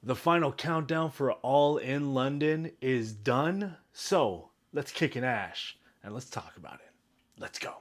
The final countdown for All in London is done. So let's kick an ash and let's talk about it. Let's go.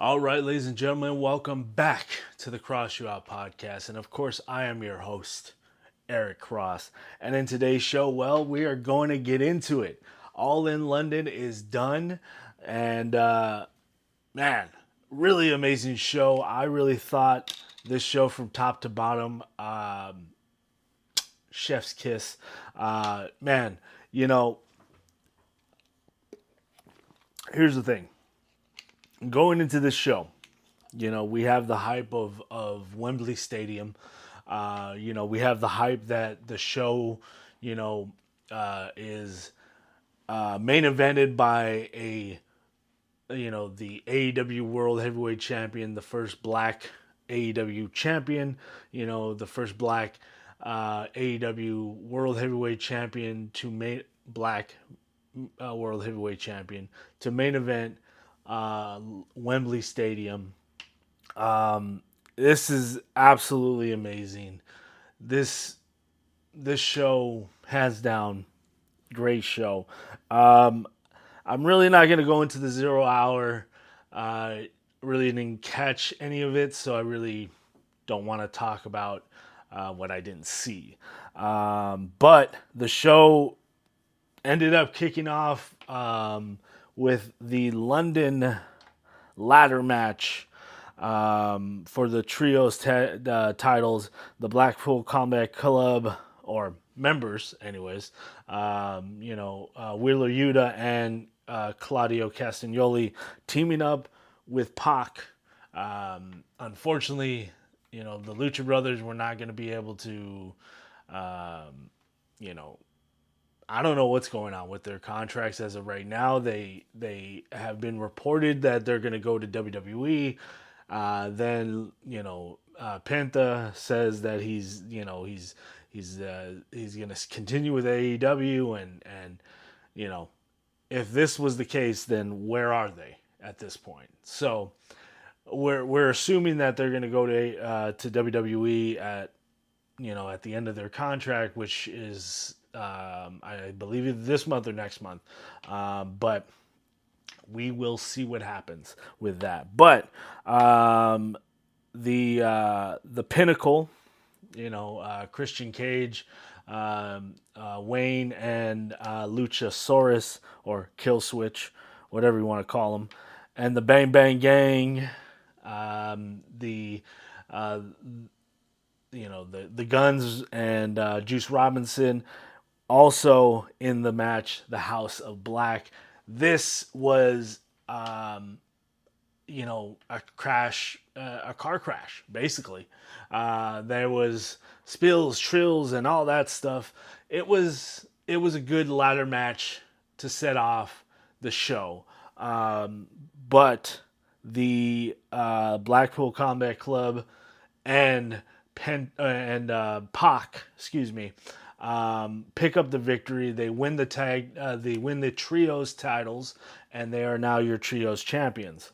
All right, ladies and gentlemen, welcome back to the Cross You Out podcast. And of course, I am your host, Eric Cross. And in today's show, well, we are going to get into it. All in London is done. And man, really amazing show. I really thought this show from top to bottom, chef's kiss. Man, you know, here's the thing. Going into this show, we have the hype of Wembley Stadium. We have the hype that the show, is main evented by the AEW World Heavyweight Champion, the first black AEW champion, the first black AEW World Heavyweight Champion to main black World Heavyweight Champion to main event Wembley Stadium. This is absolutely amazing. This this show, hands down, great show. Um, I'm really not going to go into the 0 hour. Uh, really didn't catch any of it, so I really don't want to talk about what I didn't see. But the show ended up kicking off with the London ladder match for the trios titles. The Blackpool Combat Club, or members, anyways. Wheeler Yuta and Claudio Castagnoli teaming up with Pac. Unfortunately, the Lucha Brothers were not going to be able to, you know, I don't know what's going on with their contracts as of right now. They have been reported that they're going to go to WWE. Then Penta says that he's going to continue with AEW, and you know if this was the case, then where are they at this point? So we're assuming that they're going to go to WWE at the end of their contract, which is I believe either this month or next month. But we will see what happens with that. But the pinnacle, Christian Cage, Wayne, and Luchasaurus, or Kill Switch, whatever you want to call them, and the Bang Bang Gang, the the Guns and Juice Robinson. Also in the match, the House of Black. This was, a car crash, basically. There was spills, trills, and all that stuff. It was a good ladder match to set off the show. But the Blackpool Combat Club and Pac, excuse me, pick up the victory. They win the they win the trios titles, and they are now your trios champions.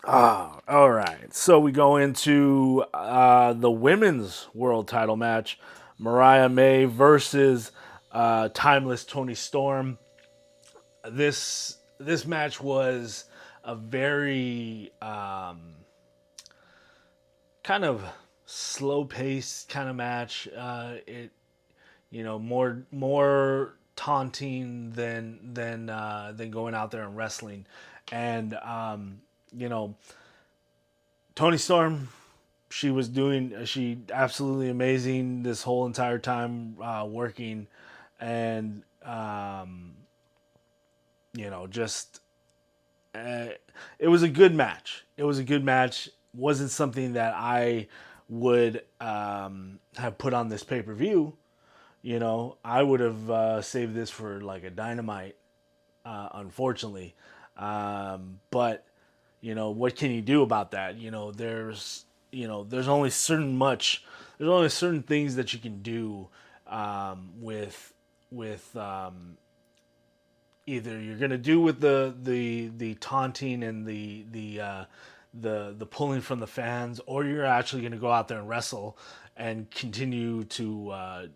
All right, so we go into the women's world title match: Mariah May versus Timeless Tony Storm. This match was a very kind of slow paced kind of match. It more taunting than going out there and wrestling, and Tony Storm. She absolutely amazing this whole entire time working, and just it was a good match. It was a good match. Wasn't something that I would have put on this pay per view. I would have saved this for like a Dynamite, unfortunately. But what can you do about that? There's only certain things that you can do with with either you're gonna do with the taunting and the pulling from the fans, or you're actually gonna go out there and wrestle and continue to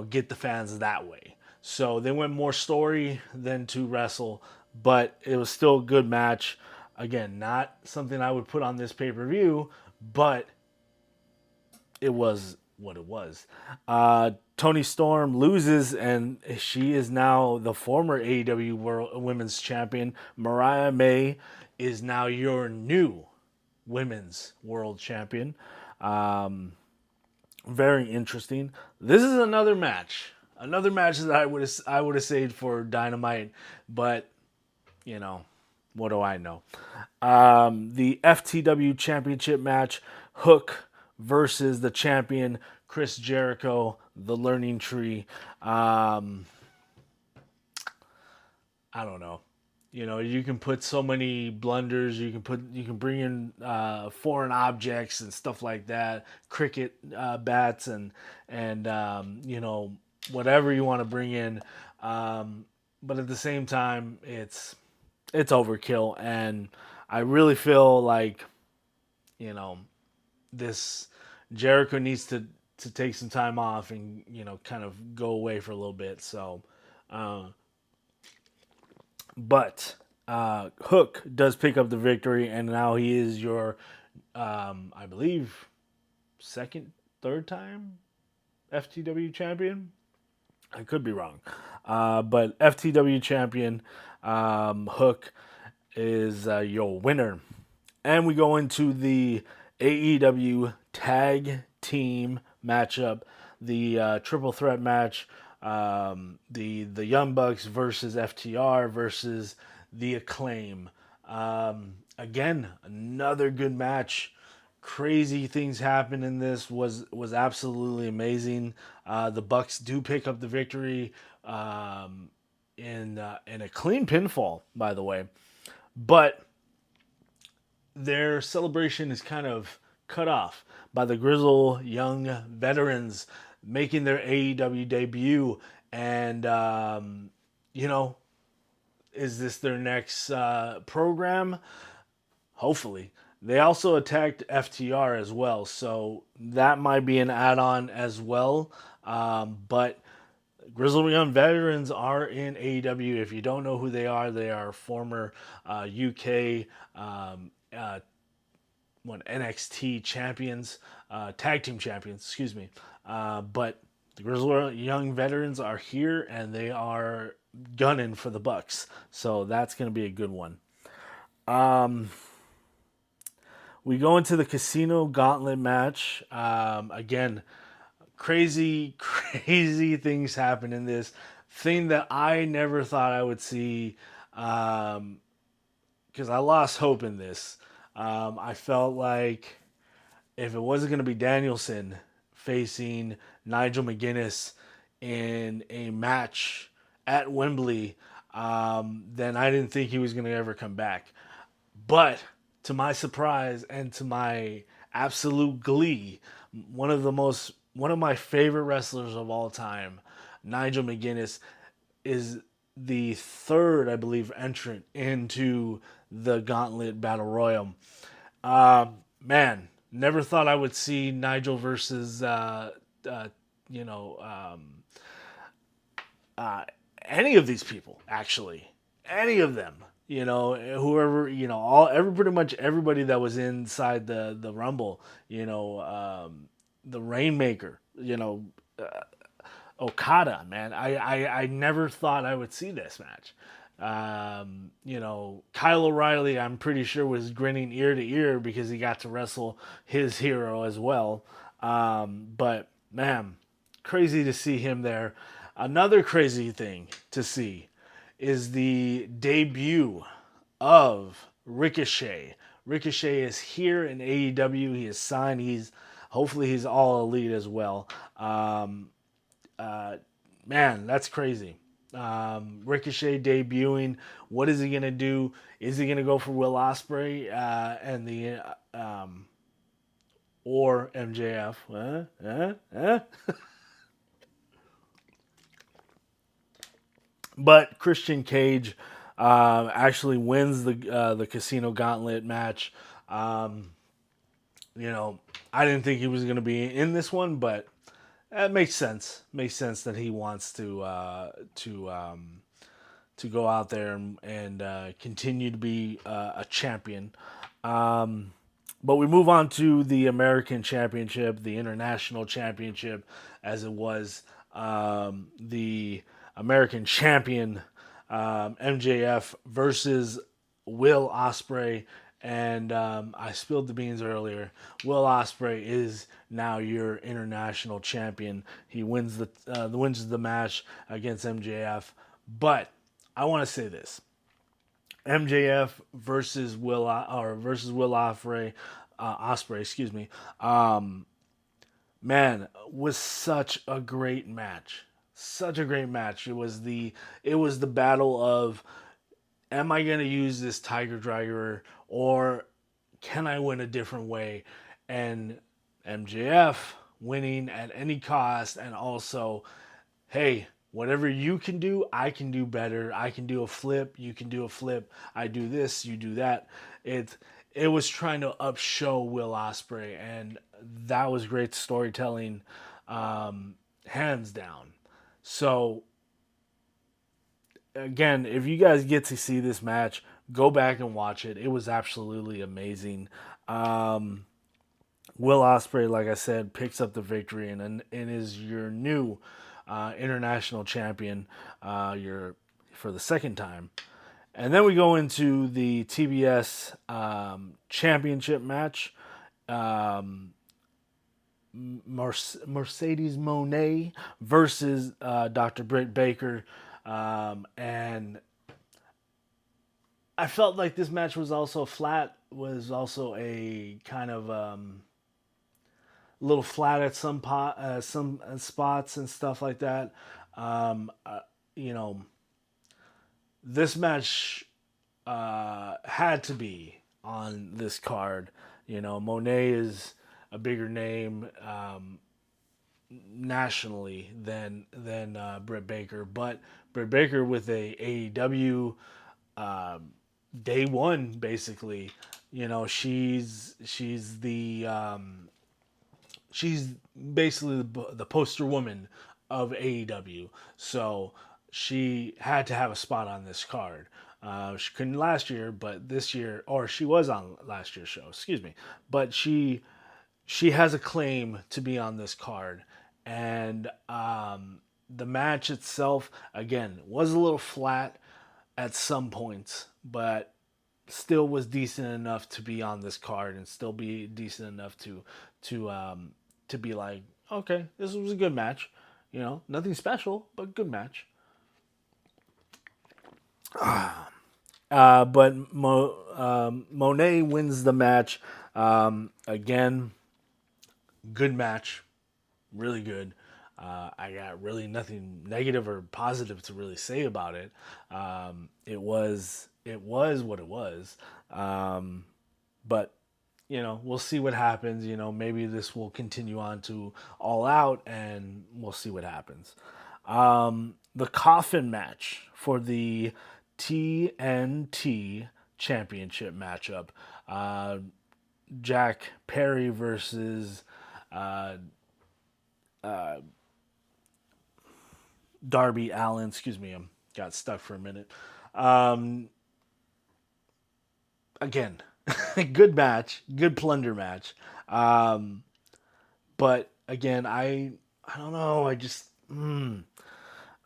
get the fans that way. So they went more story than to wrestle, but it was still a good match. Again, not something I would put on this pay per view, but it was what it was. Tony Storm loses, and she is now the former AEW World Women's Champion. Mariah May is now your new Women's World Champion. Very interesting. This is another match that I would have saved for Dynamite, but what do I know? The FTW Championship match, Hook versus the champion Chris Jericho, the Learning Tree. I don't know. You can put so many blunders. You can bring in foreign objects and stuff like that, cricket bats and whatever you want to bring in. But at the same time, it's overkill, and I really feel like you know this Jericho needs to take some time off and kind of go away for a little bit. So, uh, but Hook does pick up the victory, and now he is your, I believe, second, third time FTW champion. I could be wrong, but FTW champion Hook is your winner. And we go into the AEW tag team matchup, the triple threat match, the Young Bucks versus FTR versus the Acclaim. Again, another good match. Crazy things happen in this. Was absolutely amazing. The Bucks do pick up the victory in a clean pinfall, by the way, but their celebration is kind of cut off by the Grizzle Young Veterans making their AEW debut. And, is this their next program? Hopefully. They also attacked FTR as well, so that might be an add on as well. But Grizzled Young Veterans are in AEW. If you don't know who they are former UK NXT champions, tag team champions, excuse me. But the Grizzled Young Veterans are here, and they are gunning for the Bucks. So that's going to be a good one. We go into the Casino Gauntlet match. Again, crazy, crazy things happen in this. Thing that I never thought I would see, because I lost hope in this. I felt like if it wasn't going to be Danielson facing Nigel McGuinness in a match at Wembley, then I didn't think he was going to ever come back. But to my surprise and to my absolute glee, one of my favorite wrestlers of all time, Nigel McGuinness, is the third, I believe, entrant into the Gauntlet Battle Royal. Man, never thought I would see Nigel versus you know any of these people, actually, any of them. Whoever, pretty much everybody that was inside the Rumble. The Rainmaker. Okada, man. I never thought I would see this match. Kyle O'Reilly, I'm pretty sure, was grinning ear to ear because he got to wrestle his hero as well. But man, crazy to see him there. Another crazy thing to see is the debut of Ricochet. Ricochet is here in AEW. He is signed. Hopefully he's all elite as well. Man, that's crazy. Ricochet debuting. What is he gonna do? Is he gonna go for Will Ospreay and the or MJF? But Christian Cage actually wins the Casino Gauntlet match. Um, you know, I didn't think he was going to be in this one, but it makes sense. Makes sense that he wants to go out there and continue to be a champion. Um, but we move on to the American Championship, the International Championship, as it was. The American Champion MJF versus Will Ospreay, and I spilled the beans earlier. Will Ospreay is now your international champion. He wins the match against MJF, but I want to say this: MJF versus Will Ospreay, excuse me. Man, was such a great match. Such a great match. It was the battle of, am I going to use this Tiger Driver, or can I win a different way? And MJF winning at any cost, and also, hey, whatever you can do, I can do better. I can do a flip, you can do a flip. I do this, you do that. It was trying to upshow Will Ospreay, and that was great storytelling, hands down. So again, if you guys get to see this match, go back and watch it. It was absolutely amazing. Um, Will Ospreay, like I said, picks up the victory and is your new international champion. Your for the second time, and then we go into the TBS championship match. Um, Mercedes Monet versus Dr. Britt Baker, and I felt like this match was also flat. Was also a kind of little flat at some spots and stuff like that. Um, uh, you know, this match had to be on this card. Monet is a bigger name nationally than Britt Baker, but Britt Baker with a AEW day one basically. She's basically the poster woman of AEW. So she had to have a spot on this card. She couldn't last year, but this year, or she was on last year's show, excuse me. But she has a claim to be on this card, and the match itself, again, was a little flat at some points, but still was decent enough to be on this card and still be decent enough to be like, okay, this was a good match. Nothing special, but good match. But Monet wins the match. Again, good match, really good. I got really nothing negative or positive to really say about it. It was what it was. But we'll see what happens. Maybe this will continue on to All Out, and we'll see what happens. The coffin match for the TNT Championship matchup. Jack Perry versus uh, Darby Allin. Excuse me, I got stuck for a minute. Um, Again, good match, good plunder match. Um, but again, I don't know.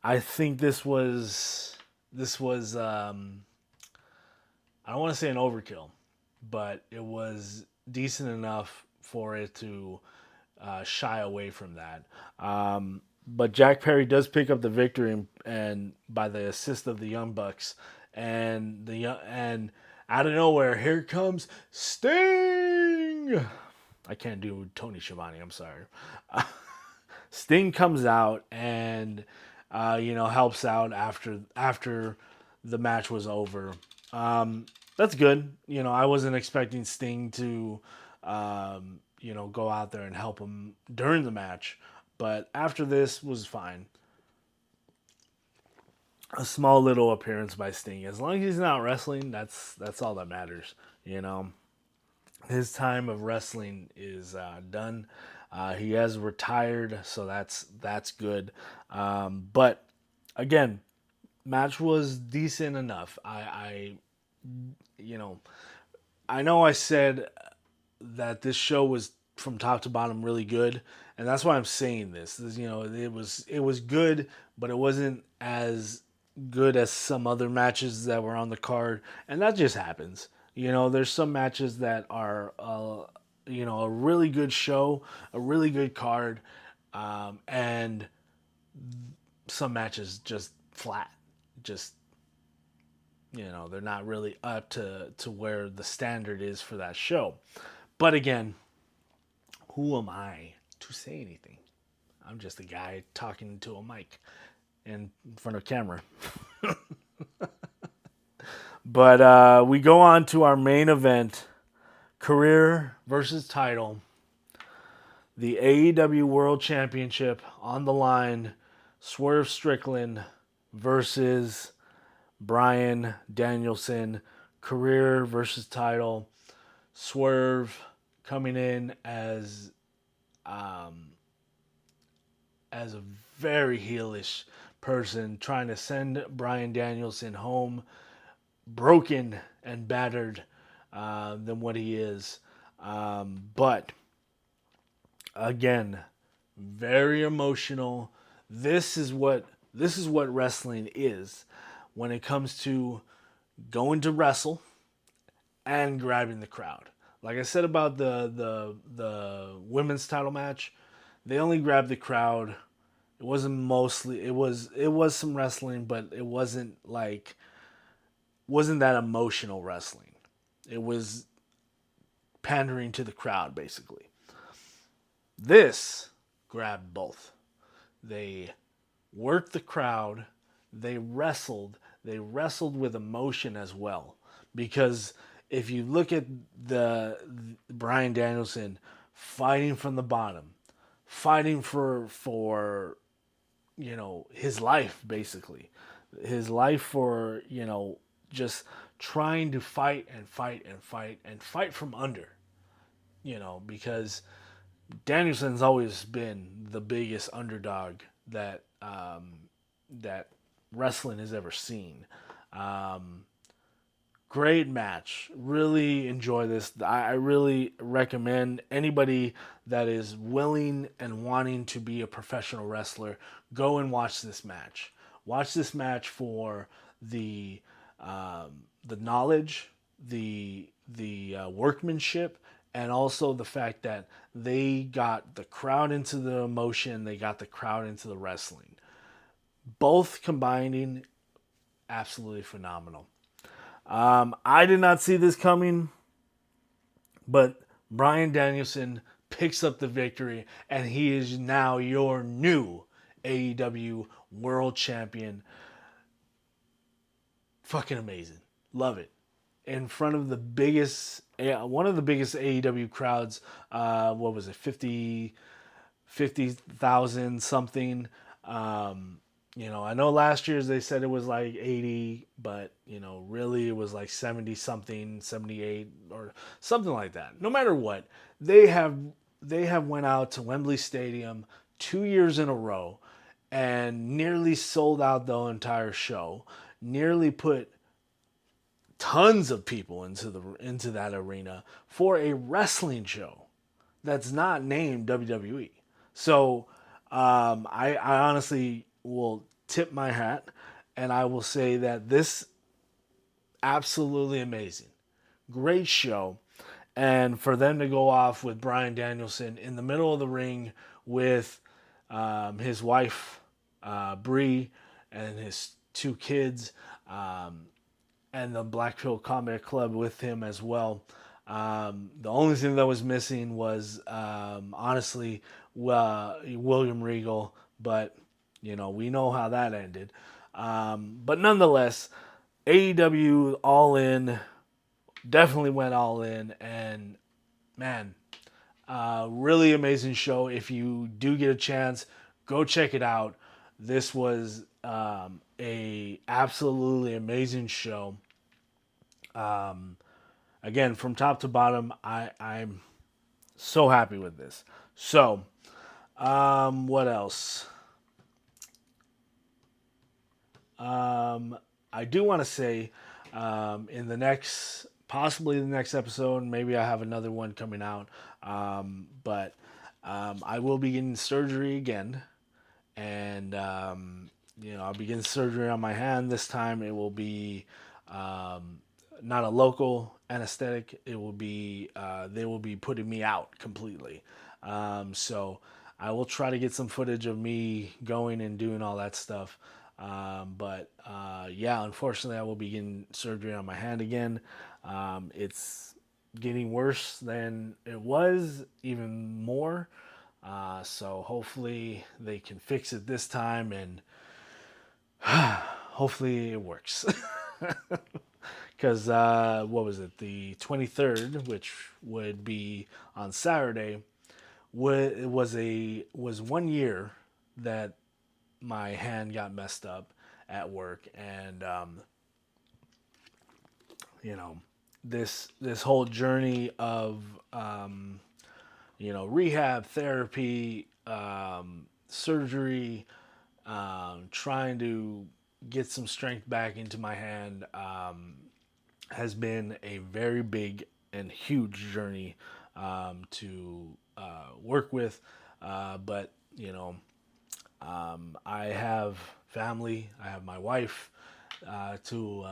I think this was I don't want to say an overkill, but it was decent enough for it to shy away from that. But Jack Perry does pick up the victory, and by the assist of the Young Bucks, and out of nowhere, here comes Sting. I can't do Tony Schiavone. I'm sorry. Sting comes out and helps out after the match was over. That's good. I wasn't expecting Sting to go out there and help him during the match, but after this was fine. a small little appearance by Sting. As long as he's not wrestling, that's all that matters. You know, his time of wrestling is done. He has retired, so that's good. But again, match was decent enough. You know, I know I said that this show was from top to bottom really good, and that's why I'm saying this. You know, it was good, but it wasn't as good as some other matches that were on the card, and that just happens. You know, there's some matches that are a really good show, a really good card, and some matches just flat, just they're not really up to where the standard is for that show. But again, who am I to say anything? I'm just a guy talking to a mic in front of camera. But we go on to our main event, career versus title. The AEW World Championship on the line. Swerve Strickland versus Bryan Danielson. Career versus title. Swerve coming in as a very heelish person, trying to send Bryan Danielson home broken and battered than what he is. But again, very emotional. This is what wrestling is when it comes to going to wrestle and grabbing the crowd. Like I said about the women's title match, they only grabbed the crowd. It wasn't mostly. It was some wrestling, but it wasn't that emotional wrestling. It was pandering to the crowd basically. This grabbed both. They worked the crowd. They wrestled. They wrestled with emotion as well. Because if you look at the Bryan Danielson fighting from the bottom, fighting for his life basically, his life for just trying to fight and fight and fight and fight from under, because Danielson's always been the biggest underdog that wrestling has ever seen. Great match. Really enjoy this. I really recommend anybody that is willing and wanting to be a professional wrestler, go and watch this match. Watch this match for the knowledge, the workmanship, and also the fact that they got the crowd into the emotion, they got the crowd into the wrestling. Both combining, absolutely phenomenal. I did not see this coming, but Bryan Danielson picks up the victory, and he is now your new AEW World Champion. Fucking amazing. Love it. In front of one of the biggest AEW crowds, what was it, 50,000 something. I know last year's they said it was like 80, but really it was like 70 something, 78 or something like that. No matter what, they have went out to Wembley Stadium 2 years in a row and nearly sold out the entire show. Nearly put tons of people into that arena for a wrestling show that's not named WWE. So I honestly will tip my hat and I will say that this absolutely amazing, great show, and for them to go off with Bryan Danielson in the middle of the ring with his wife Bree and his two kids. And the Blackpool Combat Club with him as well. The only thing that was missing was, honestly, William Regal, but we know how that ended. But nonetheless, AEW All In definitely went all in, and man, really amazing show. If you do get a chance, go check it out. This was a absolutely amazing show. Again, from top to bottom, I'm so happy with this. So, what else? I do want to say, in the next, possibly the next episode, maybe I have another one coming out. But I will be getting surgery again, and I'll begin surgery on my hand. This time, it will be um, not a local anesthetic. It will be they will be putting me out completely. So I will try to get some footage of me going and doing all that stuff. But yeah, unfortunately, I will be getting surgery on my hand again. It's getting worse than it was, even more. So hopefully they can fix it this time, and hopefully it works. Because what was it? The 23rd, which would be on Saturday, was 1 year that my hand got messed up at work, and you know this whole journey of rehab, therapy, surgery, trying to get some strength back into my hand, has been a very big and huge journey to work with. But I have family. I have my wife to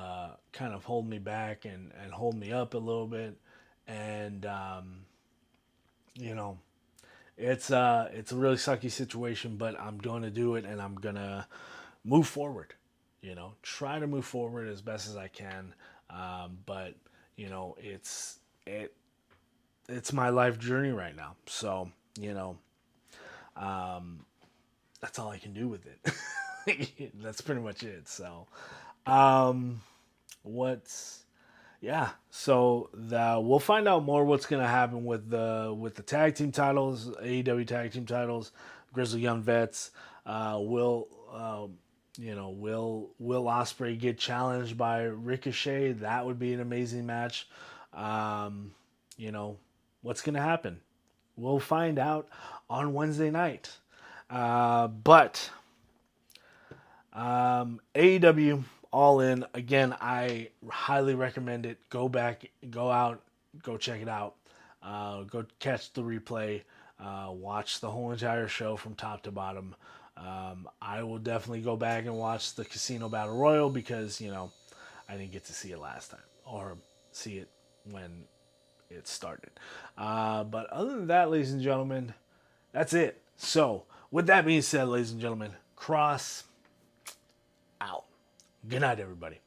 kind of hold me back and hold me up a little bit. And you know, it's a really sucky situation, but I'm going to do it, and I'm gonna move forward. Try to move forward as best as I can. But it it's my life journey right now. So um, that's all I can do with it. That's pretty much it. So um, what's yeah. So we'll find out more what's gonna happen with the tag team titles, AEW tag team titles, Grizzly Young Vets. Will Ospreay get challenged by Ricochet? That would be an amazing match. Um, you know what's gonna happen? We'll find out on Wednesday night. But AEW All In, again, I highly recommend it. Go back, go out, go check it out. Go catch the replay. Watch the whole entire show from top to bottom. I will definitely go back and watch the Casino Battle Royal because, I didn't get to see it last time or see it when it started. But other than that, ladies and gentlemen, that's it. So, with that being said, ladies and gentlemen, Cross out. Good night, everybody.